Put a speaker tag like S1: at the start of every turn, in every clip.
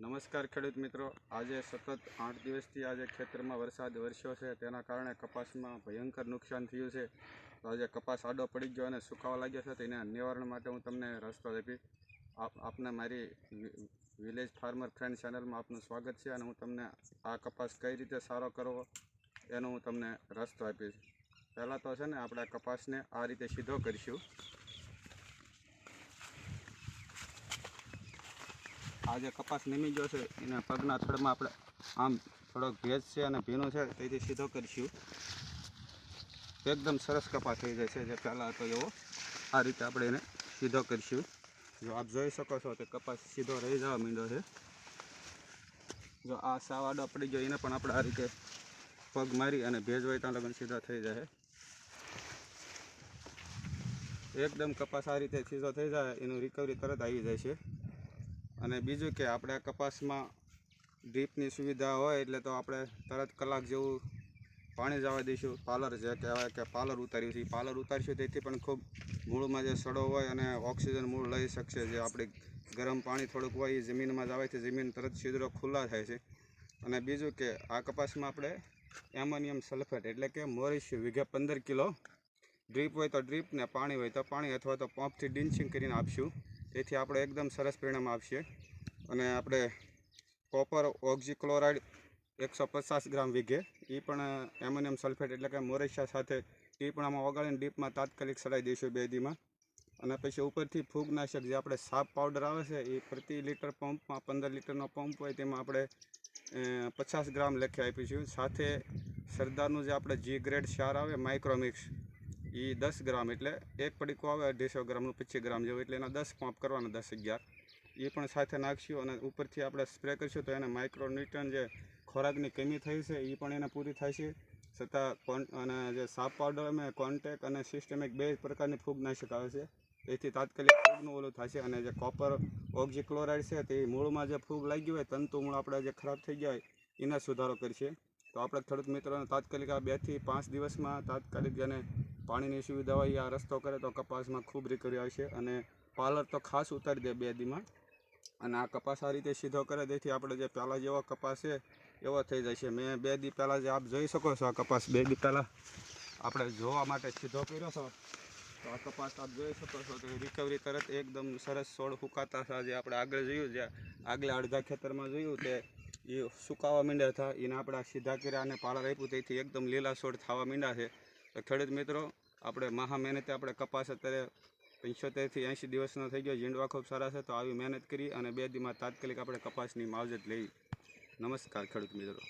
S1: નમસ્કાર ખેડૂત મિત્રો, આજે સતત 8 દિવસથી આજે ખેતરમાં વરસાદ વરસ્યો છે, તેના કારણે કપાસમાં ભયંકર નુકસાન થયું છે. તો આજે કપાસ આડો પડી ગયો અને સુકાવા લાગ્યો છે, તો એના નિવારણ માટે હું તમને રસ્તો આપી આપને મારી વિલેજ ફાર્મર ફ્રેન્ડ ચેનલમાં આપનું સ્વાગત છે. અને હું તમને આ કપાસ કઈ રીતે સારો કરવો એનો હું તમને રસ્તો આપીશ. પહેલાં તો છે ને આપણે આ કપાસને આ રીતે સીધો કરીશું. આ જે કપાસ નીમી ગયો છે એના પગના થડમાં આપણે આમ થોડોક ભેજ છે અને ભીનું છે તેથી સીધો કરીશું. એકદમ સરસ કપાસ થઈ જાય છે જે પહેલાં હતો એવો. આ રીતે આપણે એને સીધો કરીશું. જો આપ જોઈ શકો છો કે કપાસ સીધો રહી જવા માંડ્યો છે. જો આ સાવ આડો પડી ગયો એને પણ આપણે આ રીતે પગ મારી અને ભેજ હોય ત્યાં લગન સીધા થઈ જાય. એકદમ કપાસ આ રીતે સીધો થઈ જાય એનું રિકવરી તરત આવી જાય છે. અને બીજું કે આપણે કપાસમાં ડ્રીપની સુવિધા હોય એટલે તો આપણે તરત કલાક જેવું પાણી જવા દઈશું. પાલર જે કહેવાય કે પાલર ઉતાર્યું છે, પાલર ઉતારીશું તેથી પણ ખૂબ મૂળમાં જે સડો હોય અને ઓક્સિજન મૂળ લઈ શકશે. જે આપણે ગરમ પાણી થોડુંક હોય એ જમીનમાં જવાથી જમીન તરત છિદ્રો ખુલ્લા થાય છે. અને બીજું કે આ કપાસમાં આપણે એમોનિયમ સલ્ફેટ એટલે કે મોરિશ વીઘે 15 કિલો ડ્રીપ હોય તો ડ્રીપ ને પાણી હોય તો પાણી અથવા તો પંપથી ડિન્ચિંગ કરીને આપશું. તેથી આપણે એકદમ સરસ પરિણામ આપશે. અને આપણે કોપર ઓક્ઝીક્લોરાઇડ 150 ગ્રામ વીઘે એ પણ એમોનિયમ સલ્ફેટ એટલે કે મોરેશિયા સાથે એ પણ આમાં ઓગાળીને ડીપમાં તાત્કાલિક સડાઈ દઈશું 2 દીમાં. અને પછી ઉપરથી ફૂગનાશક જે આપણે સાપ પાવડર આવે છે એ પ્રતિ લીટર પંપમાં 15 લીટરનો પંપ હોય તેમાં આપણે 50 ગ્રામ લેખે આપીશું. સાથે સરદારનું જે આપણે જી ગ્રેડ ક્ષાર આવે માઇક્રોમિક્સ એ 10 ગ્રામ એટલે એક પડીકું આવે 250 ગ્રામનું 25 ગ્રામ જેવું એટલે એના 10 પંપ કરવાના 10-11 એ પણ સાથે નાખશું. અને ઉપરથી આપણે સ્પ્રે કરીશું તો એને માઇક્રોન્યુટ્રન જે ખોરાકની કમી થઈ છે એ પણ એને પૂરી થાય છે. છતાં અને જે સાપ પાવડર અમે કોન્ટેક અને સિસ્ટમિક 2 પ્રકારની ફૂગનાશક આવે છે એથી તાત્કાલિક ફૂગનું ઓલું થશે. અને જે કોપર ઓક્ઝીક્લોરાઇડ છે તે મૂળમાં જે ફૂગ લાગી હોય તંતુ મૂળ આપણે જે ખરાબ થઈ ગયા હોય એને સુધારો કરશે. તો આપણે ખેડૂત મિત્રોને તાત્કાલિક આ 2 થી 5 દિવસમાં તાત્કાલિક જેને પાણીની સુવિધા હોય આ રસ્તો કરે તો કપાસમાં ખૂબ રિકવરી આવશે. અને પાલર તો ખાસ ઉતારી દે 2 દીમાં. અને આ કપાસ આ રીતે સીધો કરે તેથી આપણે જે પહેલાં જેવો કપાસ છે એવો થઈ જાય છે. મેં 2 દી પહેલાં જે આપ જોઈ શકો છો આ કપાસ 2 દી પહેલાં આપણે જોવા માટે સીધો કર્યો છો. તો આ કપાસ આપ જોઈ શકો છો કે રિકવરી તરત એકદમ સરસ છોડ ફૂંકાતા હતા. જે આપણે આગળ જોયું જે આગલા અડધા ખેતરમાં જોયું તે એ સુકાવા માંડ્યા હતા એને આપણે સીધા કર્યા અને પાલર આપ્યું તેથી એકદમ લીલા છોડ થવા માંડ્યા છે. તો ખેડૂત મિત્રો આપણે મહા મહેનતે આપણે કપાસ અત્યારે 75 થી 80 દિવસનો થઈ ગયો. ઝીંડવા ખૂબ સારા છે. તો આવી મહેનત કરી અને 2 દીમાં તાત્કાલિક આપણે કપાસની માવજત લઈ. નમસ્કાર ખેડૂત મિત્રો.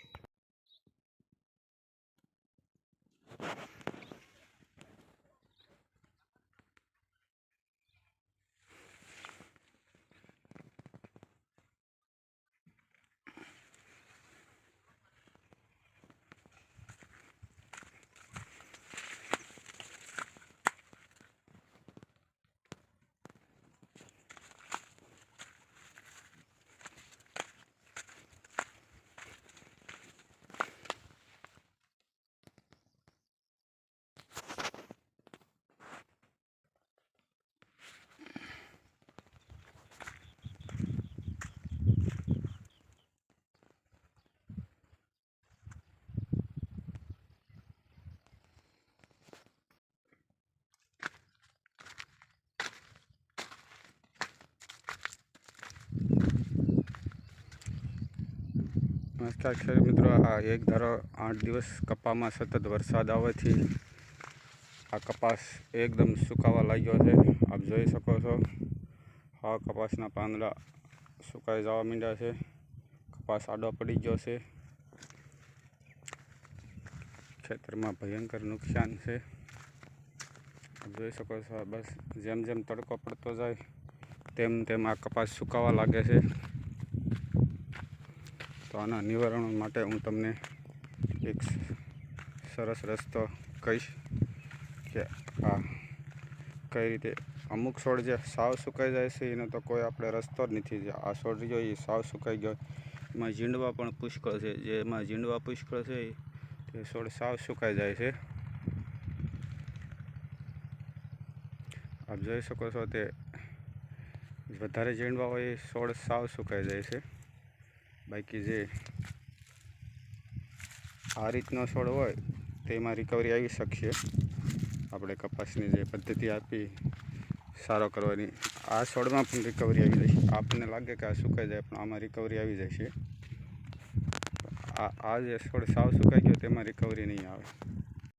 S1: નમસ્કાર ખેડૂત મિત્રો, આ એક ધારો 8 દિવસ કપામાં સતત વરસાદ આવવાથી આ કપાસ એકદમ સુકાવા લાગ્યો છે. આપ જોઈ શકો છો આ કપાસના પાંદડા સુકાઈ જવા માંડ્યા છે. કપાસ આડો પડી ગયો છે. ખેતરમાં ભયંકર નુકસાન છે. આપ જોઈ શકો છો બસ જેમ જેમ તડકો પડતો જાય તેમ તેમ આ કપાસ સુકાવા લાગે છે. તો આના નિવારણ માટે હું તમને એક સરસ રસ્તો કહીશ કે આ કઈ રીતે અમુક છોડ જે સાવ સુકાઈ જાય છે એનો તો કોઈ આપણે રસ્તો જ નથી. જે આ છોડ રહ્યો એ સાવ સુકાઈ ગયો. એમાં ઝીંડવા પણ પુષ્કળ છે. જે એમાં ઝીંડવા પુષ્કળ છે તે છોડ સાવ સુકાઈ જાય છે. આપ જોઈ શકો છો તે વધારે ઝીંડવા હોય એ છોડ સાવ સુકાઈ જાય છે. બાકી જે આ રીતનો છોડ હોય તેમાં રિકવરી આવી શકશે. આપણે કપાસની જે પદ્ધતિ આપી સારો કરવાની, આ છોડમાં પણ રિકવરી આવી જશે. આપણને લાગે કે આ સુકાઈ જાય, પણ આમાં રિકવરી આવી જશે. આ જે છોડ સાવ સુકાઈ ગયો તેમાં રિકવરી નહીં આવે.